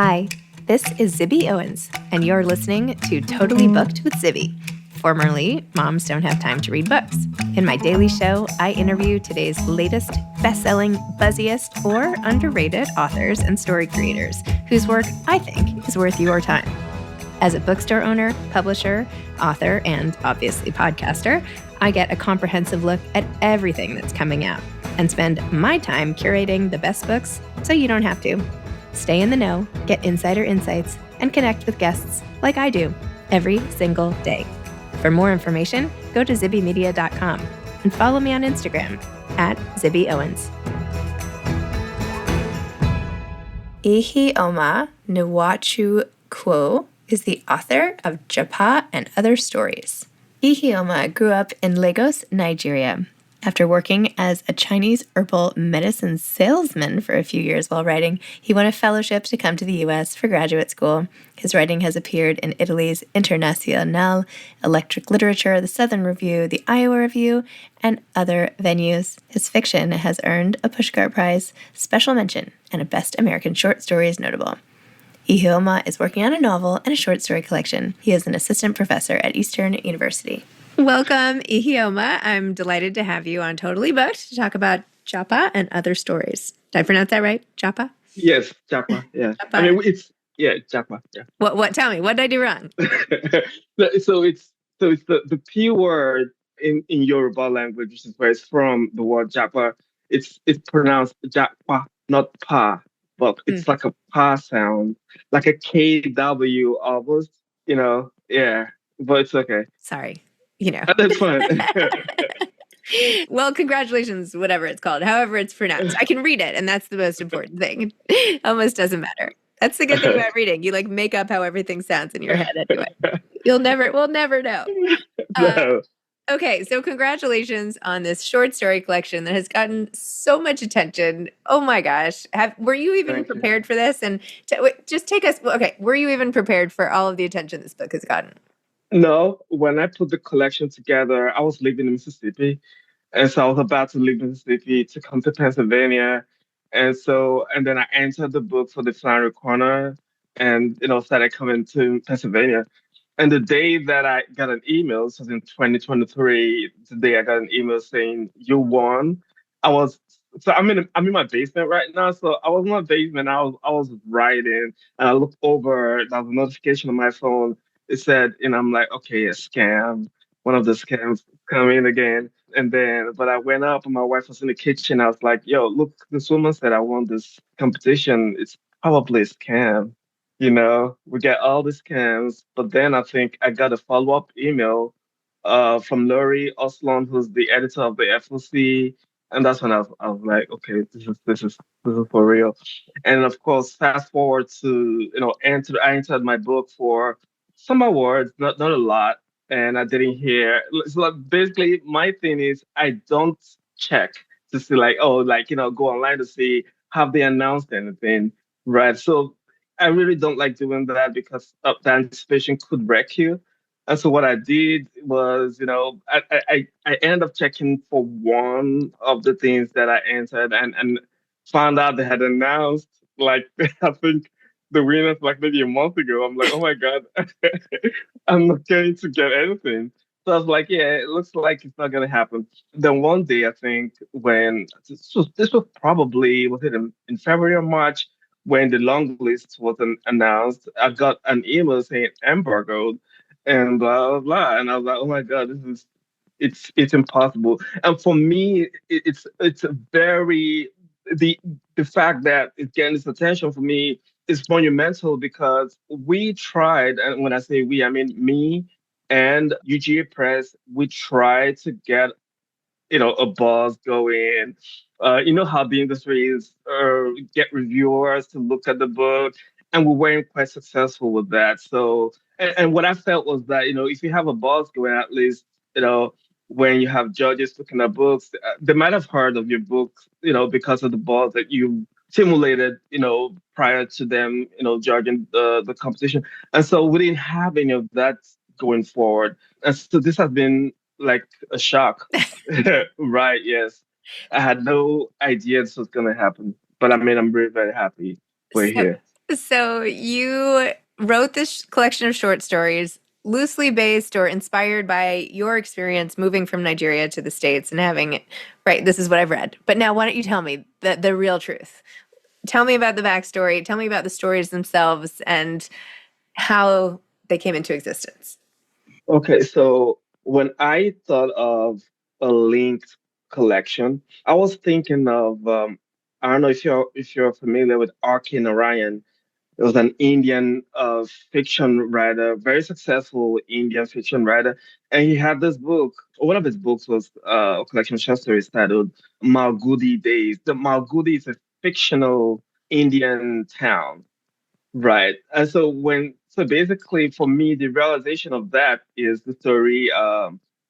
Hi, this is Zibby Owens, and you're listening to Totally Booked with Zibby, formerly Moms Don't Have Time to Read Books. In my daily show, I interview today's latest best-selling, buzziest, or underrated authors and story creators whose work I think is worth your time. As a bookstore owner, publisher, author, and obviously podcaster, I get a comprehensive look at everything that's coming out and spend my time curating the best books so you don't have to. Stay in the know, get insider insights, and connect with guests like I do every single day. For more information, go to zibbymedia.com and follow me on Instagram at Zibby Owens. Iheoma Nwachukwu is the author of JAPA and Other Stories. Iheoma grew up in Lagos, Nigeria. After working as a Chinese herbal medicine salesman for a few years while writing, he won a fellowship to come to the U.S. for graduate school. His writing has appeared in Italy's Internazionale, Electric Literature, the Southern Review, the Iowa Review, and other venues. His fiction has earned a Pushcart Prize, special mention, and a Best American Short Story is notable. Iheoma is working on a novel and a short story collection. He is an assistant professor at Eastern University. Welcome, Iheoma. I'm delighted to have you on Totally Booked to talk about JAPA and Other Stories. Did I pronounce that right? JAPA? Yes, JAPA. Yeah. JAPA. I mean, JAPA. Yeah. What? Tell me, what did I do wrong? so it's the P word in Yoruba language, which is where it's from. The word JAPA. It's pronounced JAPA, not pa, but it's like a pa sound, like a KW almost. Yeah. But it's okay. Sorry. That's fine. Well, congratulations, whatever it's called, however it's pronounced. I can read it, and that's the most important thing. It almost doesn't matter. That's the good thing about reading. You make up how everything sounds in your head anyway. We'll never know. No. Okay, so congratulations on this short story collection that has gotten so much attention. Oh my gosh. Were you even prepared for this? And just take us, okay, were you even prepared for all of the attention this book has gotten? No, when I put the collection together, I was living in Mississippi. And so I was about to leave Mississippi to come to Pennsylvania. And then I entered the book for the Flannery Corner and, started coming to Pennsylvania. And the day that I got an email, this was in 2023, the day I got an email saying, you won. I'm in my basement right now. So I was in my basement. I was writing and I looked over, there was a notification on my phone. It said, I'm like, okay, a scam. One of the scams coming again. But I went up and my wife was in the kitchen. I was like, yo, look, this woman said I won this competition. It's probably a scam. We get all the scams. But then I think I got a follow-up email from Laurie Oslund, who's the editor of the FOC. And that's when I was like, okay, this is for real. And of course, fast forward to, I entered my book for some awards, not a lot, and I didn't hear. So basically, my thing is I don't check to see go online to see have they announced anything, right? So I really don't like doing that because the anticipation could wreck you. And so what I did was, I ended up checking for one of the things that I entered and found out they had announced like I think the winners like maybe a month ago. I'm like, oh my God, I'm not going to get anything. So I was like, yeah, it looks like it's not going to happen. Then one day, I think when this was probably, was it in February or March, when the long list was announced, I got an email saying embargoed and blah, blah, blah. And I was like, oh my God, it's impossible. And for me, it's a very, the fact that it's getting this attention for me is monumental because we tried, and when I say we, I mean me and UGA Press, we tried to get, a buzz going. You know how the industry is, get reviewers to look at the book, and we weren't quite successful with that. So, and what I felt was that, if you have a buzz going, at least, when you have judges looking at books, they might have heard of your book, because of the buzz that you simulated, prior to them, judging the competition. And so we didn't have any of that going forward. And so this has been like a shock. Right, yes. I had no idea this was going to happen. But I mean, I'm very, very happy we're here. So you wrote this collection of short stories loosely based or inspired by your experience moving from Nigeria to the States and having, right, this is what I've read. But now why don't you tell me the real truth? Tell me about the backstory. Tell me about the stories themselves and how they came into existence. Okay, so when I thought of a linked collection, I was thinking of I don't know if you're familiar with R.K. Narayan. It was an Indian fiction writer, very successful Indian fiction writer, and he had this book. One of his books was a collection of short stories titled Malgudi Days. The Malgudi is a fictional Indian town. Right. And so basically for me, the realization of that is the story,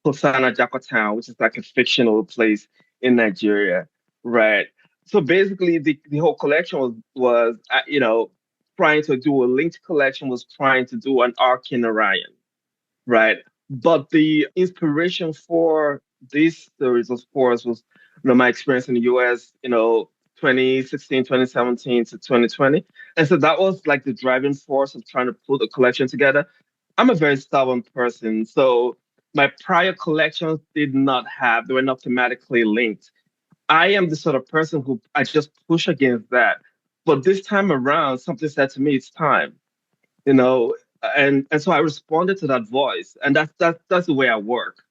Hosanna Jakartown, which is like a fictional place in Nigeria. Right. So basically the whole collection was trying to do a linked collection, was trying to do an arc in Orion. Right. But the inspiration for these stories, of course, was my experience in the US, 2016, 2017 to 2020. And so that was like the driving force of trying to put a collection together. I'm a very stubborn person. So my prior collections they were not thematically linked. I am the sort of person who I just push against that. But this time around, something said to me, it's time you know, and so I responded to that voice, and that's the way I work.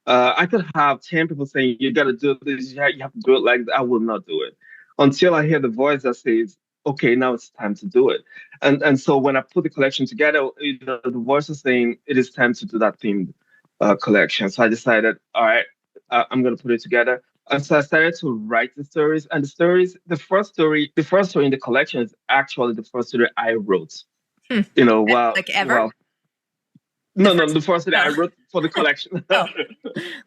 I could have 10 people saying you got to do this, you have to do it like that. I will not do it until I hear the voice that says, "Okay, now it's time to do it." And so when I put the collection together, the voice was saying it is time to do that themed collection. So I decided, all right, I'm gonna put it together. And so I started to write the stories, and the first story in the collection is actually the first story I wrote Hmm. while Like ever? while The no, no, first. the first that I Oh, wrote for the collection. oh,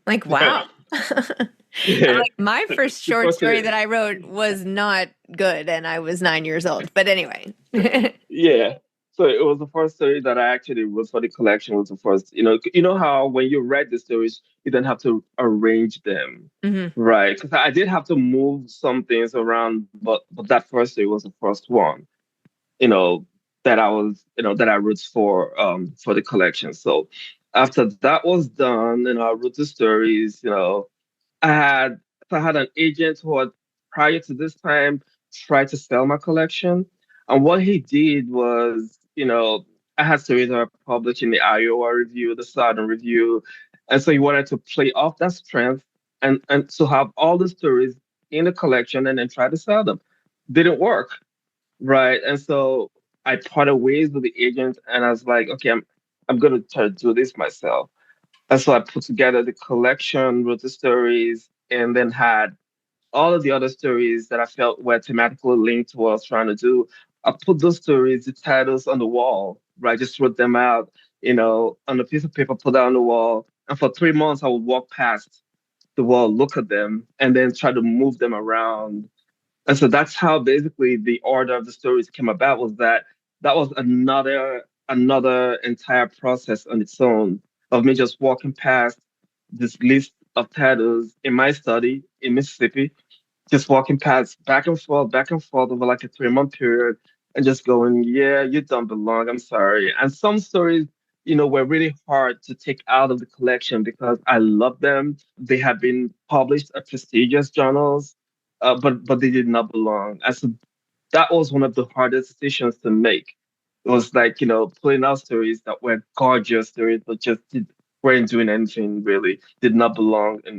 like wow. I'm Yeah, like, my first the short first story that, that I wrote was not good, and I was 9 years old. But anyway. yeah. So it was the first story that I actually wrote for the collection. Was the first, you know how when you write the stories, you then have to arrange them, Hmm. right? Because I did have to move some things around, but that first story was the first one, you know, that I wrote for the collection. So after that was done, I wrote the stories, I had I had an agent who had prior to this time tried to sell my collection. And what he did was, I had stories that were published in the Iowa Review, the Southern Review. And so he wanted to play off that strength and to have all the stories in the collection and then try to sell them. Didn't work. Right. And so I parted ways with the agent and I was like, okay, I'm gonna try to do this myself. And so I put together the collection, wrote the stories, and then had all of the other stories that I felt were thematically linked to what I was trying to do. I put those stories, the titles on the wall, right? Just wrote them out, on a piece of paper, put that on the wall. And for 3 months, I would walk past the wall, look at them, and then try to move them around and so that's how basically the order of the stories came about was that was another entire process on its own of me just walking past this list of titles in my study in Mississippi just walking past back and forth over like a 3 month period and just going, yeah, you don't belong. I'm sorry. And some stories, were really hard to take out of the collection because I love them. They have been published at prestigious journals, but they did not belong. And so that was one of the hardest decisions to make. It was like, pulling out stories that were gorgeous stories, but weren't doing anything really, did not belong in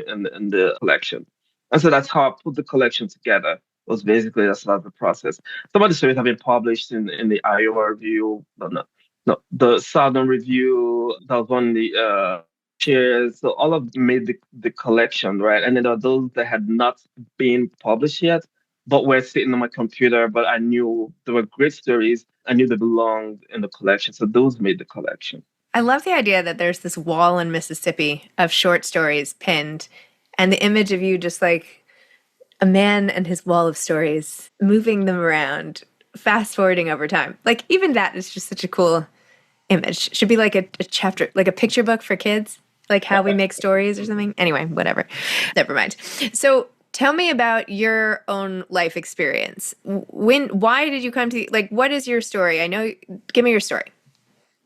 the collection. And so that's how I put the collection together. Was basically that's not the process. Some of the stories have been published in the Iowa Review. No, no, no, the Southern Review. That was one of the shares. So all of them made the collection, right? And then there are those that had not been published yet, but were sitting on my computer. But I knew they were great stories. I knew they belonged in the collection, so those made the collection. I love the idea that there's this wall in Mississippi of short stories pinned, and the image of you just like a man and his wall of stories, moving them around, fast forwarding over time. Like, even that is just such a cool image. Should be like a chapter, like a picture book for kids, like how we make stories or something. Anyway, whatever. Never mind. So, Tell me about your own life experience. Why did you come to, like, what is your story? I know, give me your story.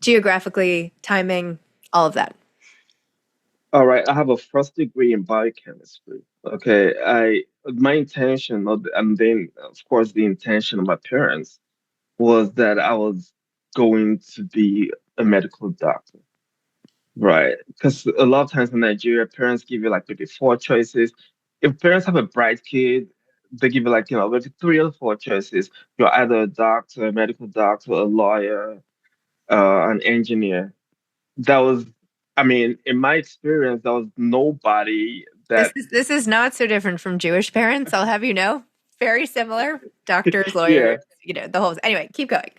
Geographically, timing, all of that. All right, I have a first degree in biochemistry. Okay, my intention, and then of course the intention of my parents was that I was going to be a medical doctor, right? Because a lot of times in Nigeria, parents give you like maybe four choices. If parents have a bright kid, they give you like, maybe three or four choices. You're either a doctor, a medical doctor, a lawyer, an engineer. That was, I mean, in my experience, there was nobody This that, is this is not so different from Jewish parents, I'll have you know. Very similar. Doctors, lawyers, yeah. the whole. Anyway, keep going.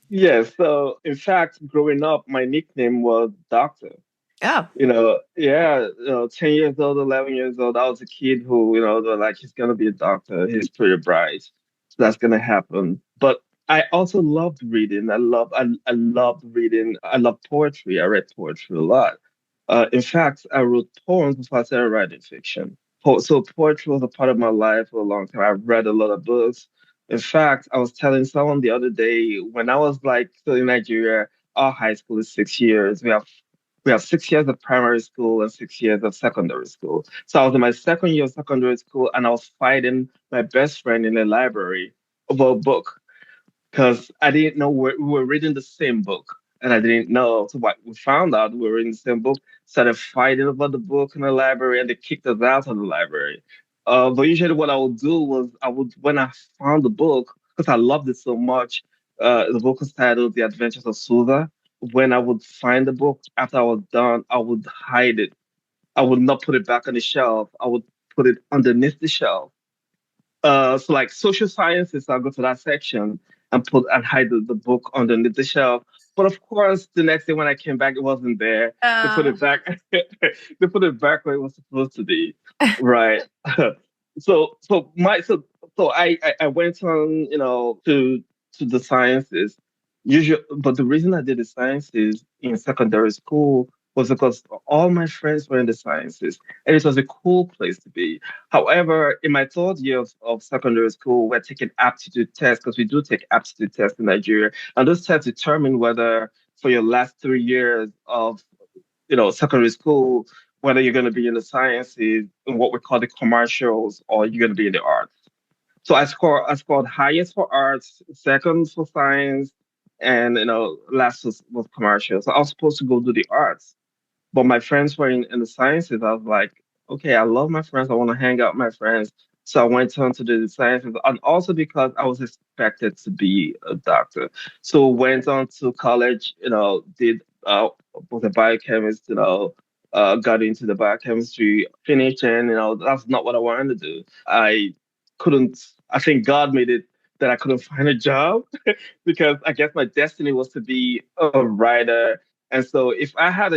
Yeah, so in fact, growing up, my nickname was Doctor. Oh, 10 years old, 11 years old, I was a kid who, they're like, he's gonna be a doctor, he's pretty bright. So that's gonna happen. But I also loved reading. I loved reading. I love poetry. I read poetry a lot. In fact, I wrote poems before I started writing fiction. So poetry was a part of my life for a long time. I read a lot of books. In fact, I was telling someone the other day when I was like still in Nigeria, our high school is 6 years. We have 6 years of primary school and 6 years of secondary school. So I was in my second year of secondary school and I was fighting my best friend in the library over a book because I didn't know we were reading the same book. And I didn't know. So what we found out we were reading the same book, started fighting about the book in the library, and they kicked us out of the library. But usually what I would do was when I found the book, because I loved it so much, the book was titled The Adventures of Susa. When I would find the book after I was done, I would hide it. I would not put it back on the shelf. I would put it underneath the shelf. So like social sciences, I'll go to that section and hide the book underneath the shelf. But of course, the next day when I came back, it wasn't there. They put uh, it back. They put it back where it was supposed to be. Right. So went on, to the sciences. Usually, but the reason I did the sciences in secondary school was because all my friends were in the sciences, and it was a cool place to be. However, in my third year of secondary school, we're taking aptitude tests because we do take aptitude tests in Nigeria. And those tests determine whether for your last 3 years of, secondary school, whether you're going to be in the sciences in what we call the commercials or you're going to be in the arts. So I scored highest for arts, second for science, and last was commercial. So I was supposed to go do the arts. But my friends were in the sciences. I was like, okay, I love my friends. I want to hang out with my friends. So I went on to the sciences, and also because I was expected to be a doctor. So went on to college, did was a biochemist, got into the biochemistry, finished, and that's not what I wanted to do. I think God made it that I couldn't find a job because I guess my destiny was to be a writer. And so if I had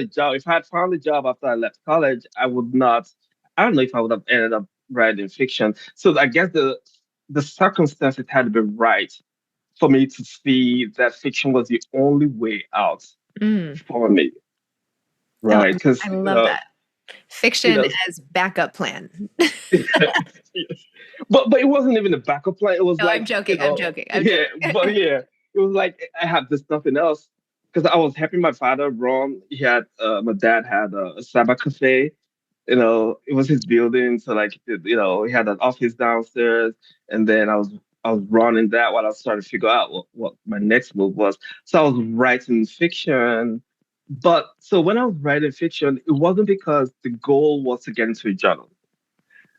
found a job after I left college, I don't know if I would have ended up writing fiction. So I guess the circumstances had to be right for me to see that fiction was the only way out mm. for me, Oh, right? Because, I love that. you Fiction know, as backup plan. but it wasn't even a backup plan. It was No, I'm like, joking. I'm joking. I'm yeah, but joking. yeah, it was like I had this nothing else because I was helping my father run. My dad had a cyber cafe. It was his building, so like, he had an office downstairs, and then I was running that while I was trying to figure out what my next move was. So I was writing fiction, but so when I was writing fiction, it wasn't because the goal was to get into a journal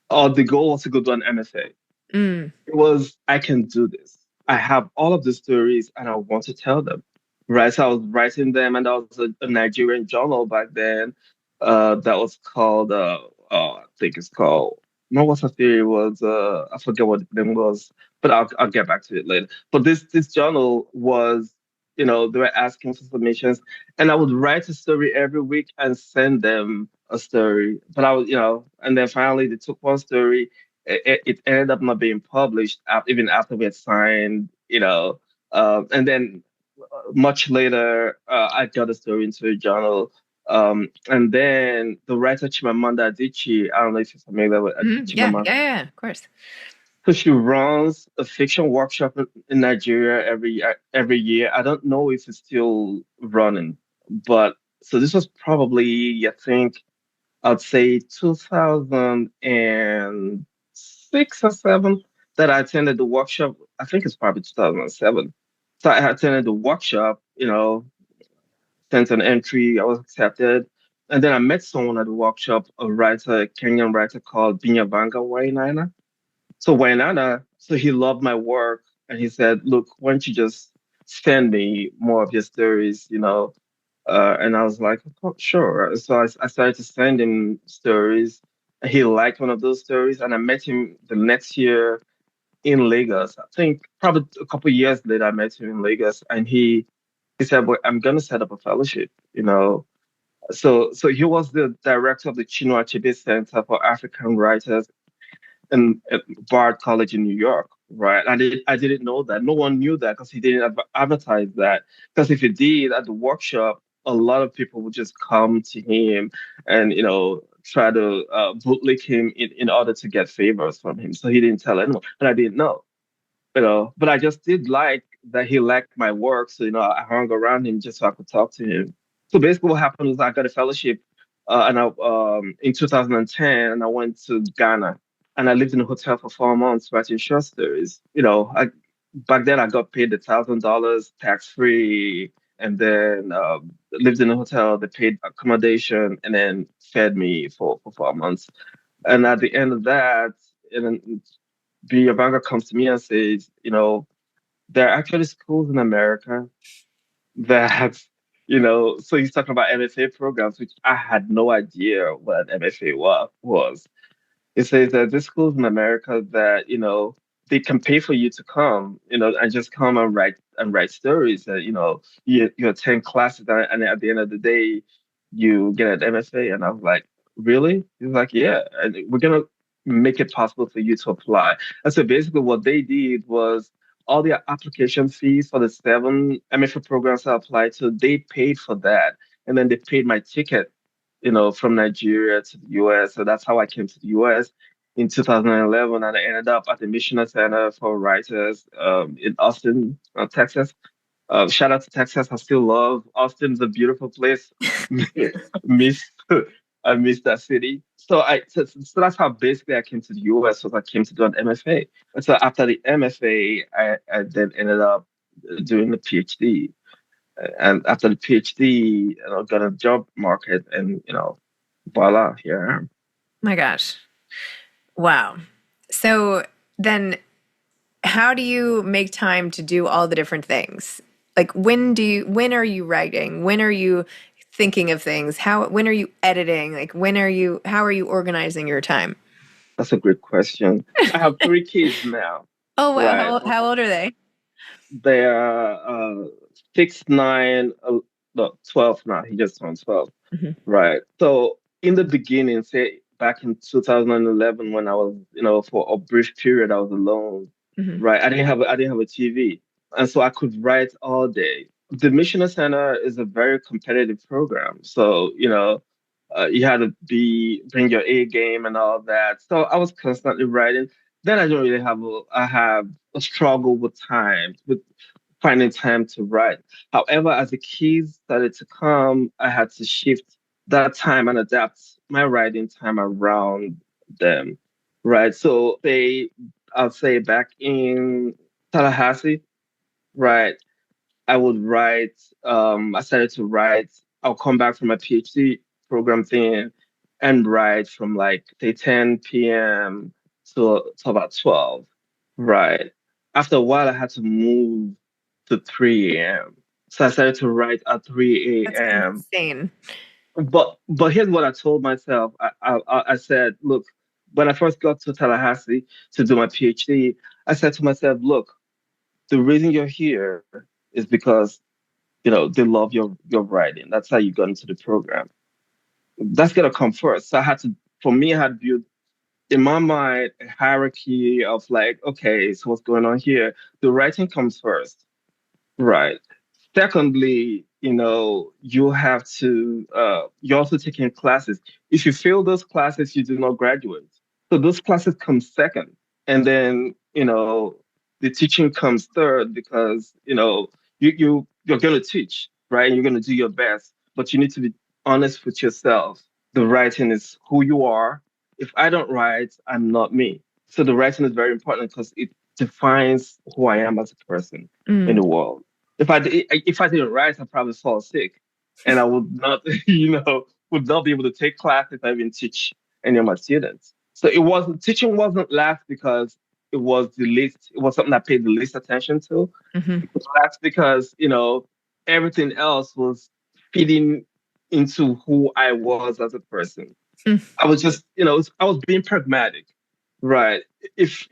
or the goal was to go do an MFA. Mm. It was, I can do this. I have all of the stories and I want to tell them. Right. So I was writing them, and that was a Nigerian journal back then. That was called I think it's called, no, what's the theory was, I forget what the name was, but I'll get back to it later. But this journal was, they were asking for submissions, and I would write a story every week and send them a story. But I was, and then finally they took one story. It ended up not being published even after we had signed, and then much later, I got a story into a journal. And then the writer Chimamanda Adichie, I don't know if you're familiar with Yeah, Chimamanda. yeah, yeah, of course. So she runs a fiction workshop in Nigeria every year. I don't know if it's still running, but so this was probably, I think, I'd say 2006 or seven that I attended the workshop. I think it's probably 2007. So I attended the workshop, sent an entry, I was accepted. And then I met someone at the workshop, a Kenyan writer called Binyavanga Wainaina. So Wainaina, so he loved my work and he said, look, why don't you just send me more of your stories, and I was like, oh, sure. So I started to send him stories. He liked one of those stories, and I met him the next year in Lagos. I think probably a couple of years later, I met him in Lagos, and he said, "Well, I'm gonna set up a fellowship." So he was the director of the Chinua Achebe Center for African Writers at Bard College in New York, right? I didn't know that. No one knew that because he didn't advertise that. Because if he did at the workshop, a lot of people would just come to him and try to bootlick him in order to get favors from him. So he didn't tell anyone, and I didn't know. But I just did like that he liked my work, so I hung around him just so I could talk to him. So basically, what happened was I got a fellowship, and I in 2010, and I went to Ghana, and I lived in a hotel for 4 months writing short stories. I back then I got paid $1,000 tax free, and then lived in a hotel. They paid accommodation, and then fed me for 4 months. And at the end of that, and then Binyavanga comes to me and says, there are actually schools in America that, so he's talking about MFA programs, which I had no idea what an MFA was. It says that there's schools in America that, they can pay for you to come, and just come and write stories that, you attend classes and at the end of the day, you get an MFA. And I was like, really? He's like, yeah, and we're gonna make it possible for you to apply. And so basically what they did was all the application fees for the 7 MFA programs I applied to, they paid for that. And then they paid my ticket, from Nigeria to the US. So that's how I came to the US in 2011. And I ended up at the Missioner Center for Writers in Austin, Texas. Shout out to Texas. I still love Austin's a beautiful place. miss I miss that city. So that's how basically I came to the US. Was I came to do an MFA. And so after the MFA, I then ended up doing the PhD. And after the PhD, got a job market, and voila, here I am. My gosh. Wow. So then how do you make time to do all the different things? Like when are you writing? When are you thinking of things? When are you editing? Like how are you organizing your time? That's a great question. I have 3 kids now, Oh wow. right? How old are they? They are 6, 9, no, 12 now. He just turned 12. Mhm. Right. So in the beginning, say back in 2011, when I was, for a brief period, I was alone. Mhm. Right. I didn't have a TV, and so I could write all day. The Missioner Center is a very competitive program, so you had to bring your A game and all that. So I was constantly writing. Then I don't really I have a struggle with time, with finding time to write. However, as the kids started to come, I had to shift that time and adapt my writing time around them. Right. So I'll say back in Tallahassee, right, I would write, I started to write, I'll come back from my PhD program thing and write from like say 10 p.m. to about 12. Right. After a while I had to move to 3 a.m. So I started to write at 3 That's a.m. insane. But here's what I told myself. I said, look, when I first got to Tallahassee to do my PhD, I said to myself, look, the reason you're here is because they love your writing. That's how you got into the program. That's gonna come first. So for me, I had built in my mind a hierarchy of like, okay, so what's going on here? The writing comes first, right? Secondly, you have to, you're also taking classes. If you fail those classes, you do not graduate. So those classes come second. And then, the teaching comes third because, you're going to teach, right? And you're going to do your best, but you need to be honest with yourself. The writing is who you are. If I don't write, I'm not me. So the writing is very important because it defines who I am as a person in Mm. the world. If I didn't write, I'd probably fall sick, and I would not, would not be able to take classes if I even teach any of my students. So it wasn't teaching wasn't last because it was the least. It was something I paid the least attention to. Hmm. It was last because everything else was feeding into who I was as a person. I was just, I was being pragmatic, right? If,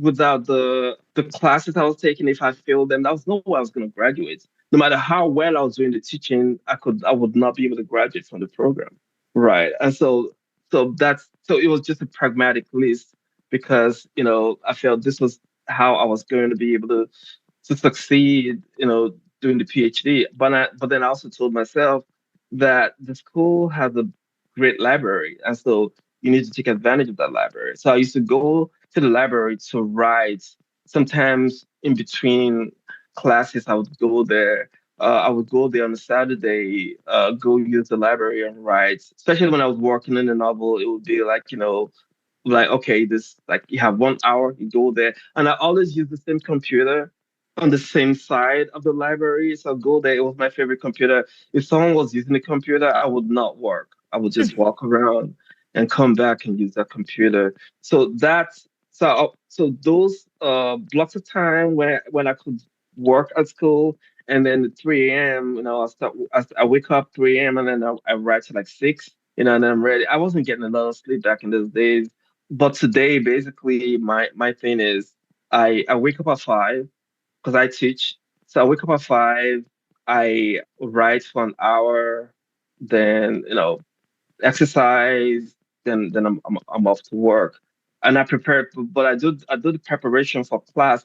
without the classes I was taking, if I failed them, that was no way I was going to graduate. No matter how well I was doing the teaching, I would not be able to graduate from the program, right? And so it was just a pragmatic list because, I felt this was how I was going to be able to succeed, doing the PhD. But then I also told myself that the school has a great library, and so you need to take advantage of that library. So I used to go to the library to write. Sometimes in between classes, I would go there. I would go there on a Saturday, go use the library and write. Especially when I was working in a novel, it would be like okay, this like you have 1 hour, you go there, and I always use the same computer on the same side of the library. So I go there. It was my favorite computer. If someone was using the computer, I would not work. I would just walk around and come back and use that computer. So those blocks of time when I could work at school, and then at 3 a.m. I wake up 3 a.m. and then I write till like 6. And then I'm ready. I wasn't getting a lot of sleep back in those days, but today, basically, my thing is I wake up at 5 because I teach. So I wake up at 5, I write for an hour, then exercise, then I'm off to work, and I prepare. But I do the preparation for class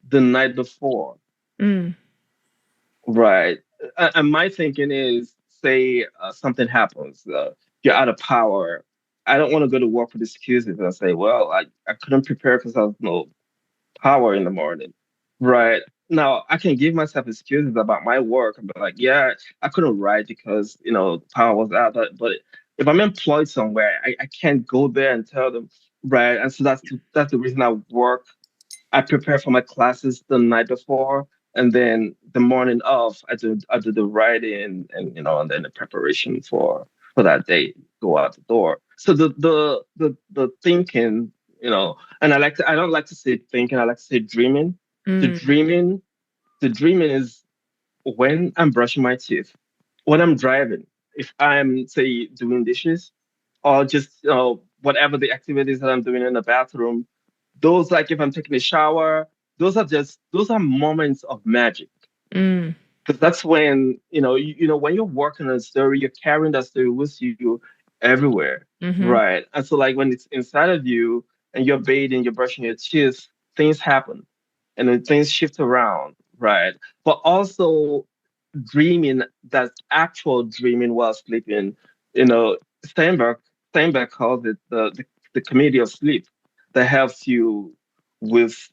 the night before, Mm. right? And my thinking is, say something happens, you're out of power. I don't want to go to work with excuses and say, well, I couldn't prepare because I was no power in the morning. Right. Now I can give myself excuses about my work and be like, yeah, I couldn't write because, power was out. But if I'm employed somewhere, I can't go there and tell them, right. And so that's the reason I prepare for my classes the night before, and then the morning of, I do the writing and then the preparation for that day. Go out the door. So the thinking, and I don't like to say thinking. I like to say dreaming. The Mm. dreaming, the dreaming is when I'm brushing my teeth, when I'm driving, if I'm say doing dishes, or just whatever the activities that I'm doing in the bathroom, those like if I'm taking a shower, those are moments of magic. Mm. Because that's when when you're working on a story, you're carrying that story with you everywhere, Hmm. right? And so like when it's inside of you and you're bathing, you're brushing your teeth, things happen, and then things shift around, right? But also dreaming, that actual dreaming while sleeping. You know, Steinberg Steinberg calls it the comedy of sleep that helps you with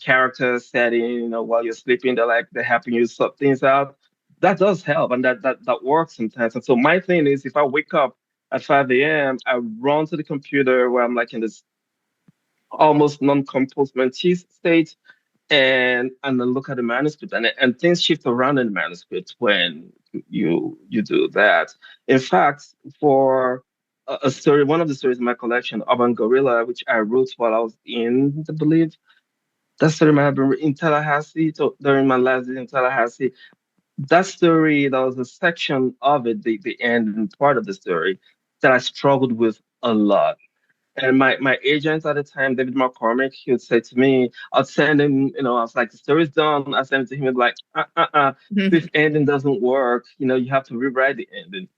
character setting. While you're sleeping, they're helping you sort things out. That does help, and that works sometimes. And so my thing is, if I wake up at 5 a.m., I run to the computer where I'm like in this almost non-composed mentis state, and then look at the manuscript, and things shift around in the manuscript when you do that. In fact, for a story, one of the stories in my collection, Urban Gorilla, which I wrote while I was in, I believe, that story might have been in Tallahassee. So during my last day in Tallahassee, that story, there was a section of it, the end and part of the story, that I struggled with a lot. And my agent at the time, David McCormick, he would say to me, I'd send him, I was like, the story's done. I send it to him, he'd be like, this ending doesn't work. You have to rewrite the ending.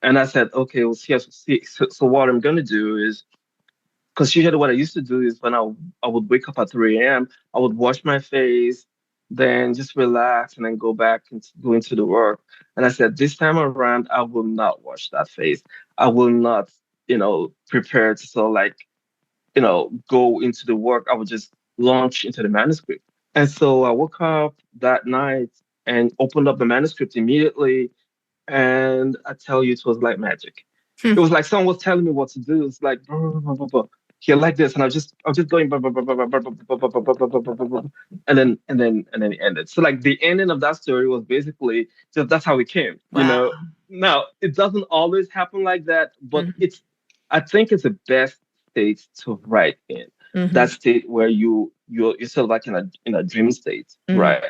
And I said, okay, well, see. So what I'm going to do is, because usually what I used to do is when I would wake up at 3 a.m., I would wash my face, then just relax and then go into the work. And I said, this time around, I will not wash that face. I will not, prepare to sort of like, go into the work. I would just launch into the manuscript. And so I woke up that night and opened up the manuscript immediately, and I tell you, it was like magic. It was like someone was telling me what to do. It's like, blah, blah, blah, blah, blah. Here, like this, and I was just going, blah, blah, blah, blah, blah, blah, blah, blah, blah, blah, blah, blah, blah, blah, blah, and then it ended. So like the ending of that story was basically just. That's how it came. Wow. Now it doesn't always happen like that, but Mhm. I think it's the best state to write in. That Mhm. state where you're sort of like in a dream state, Mhm. right?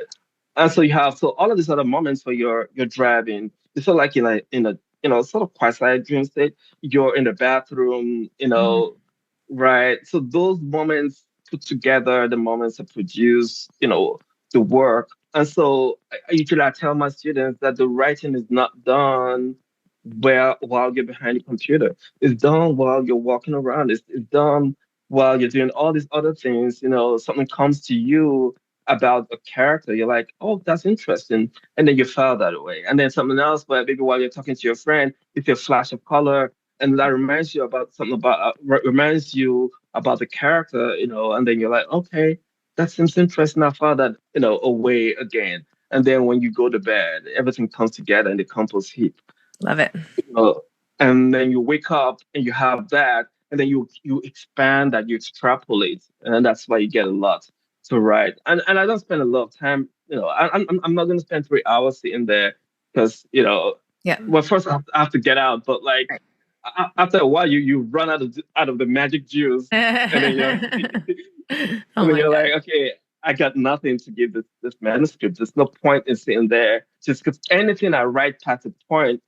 And so you have all of these other moments where you're driving. You feel like in a sort of quasi dream state. You're in the bathroom, Mhm. right? So those moments put together, the moments that produce, the work. And so usually I tell my students that the writing is not done while you're behind the computer. It's done while you're walking around. It's done while you're doing all these other things. Something comes to you about a character. You're like, oh, that's interesting. And then you file that away. And then something else, but maybe while you're talking to your friend, it's a flash of color, and that reminds you about something reminds you about the character, and then you're like, okay, that seems interesting. I file that, away again. And then when you go to bed, everything comes together in the compost heap. Love it. uh, and then you wake up and you have that, and then you expand that, you extrapolate, and that's why you get a lot to write. And I don't spend a lot of time. I'm not going to spend 3 hours sitting there because Yeah. well, first I have to get out, but like Right. after a while, you run out of the magic juice, and then you're Oh and then my you're God. like, okay, I got nothing to give this manuscript. There's no point in sitting there just because anything I write past a point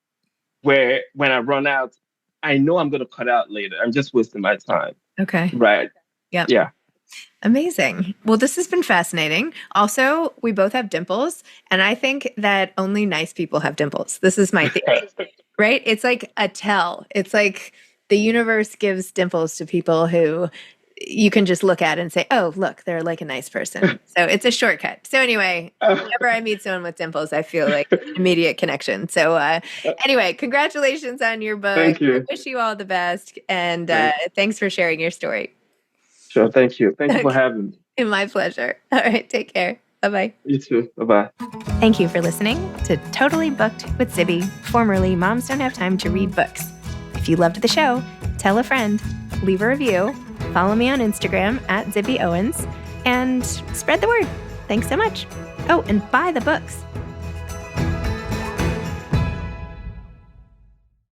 where when I run out, I know I'm going to cut out later. I'm just wasting my time. Okay. Right. Yep. Yeah. Amazing. Well, this has been fascinating. Also, we both have dimples, and I think that only nice people have dimples. This is my theory, right? It's like a tell. It's like the universe gives dimples to people who you can just look at and say, oh, look, they're like a nice person. So it's a shortcut. So anyway, whenever I meet someone with dimples, I feel like immediate connection. So anyway, congratulations on your book. Thank you. I wish you all the best. And Thanks. thanks for sharing your story. Sure. Thank you. Thank you for Okay. having me. My pleasure. All right. Take care. Bye bye. You too. Bye bye. Thank you for listening to Totally Booked with Zibby, formerly Moms Don't Have Time to Read Books. If you loved the show, tell a friend, leave a review, follow me on Instagram at Zibby Owens, and spread the word. Thanks so much. Oh, and buy the books.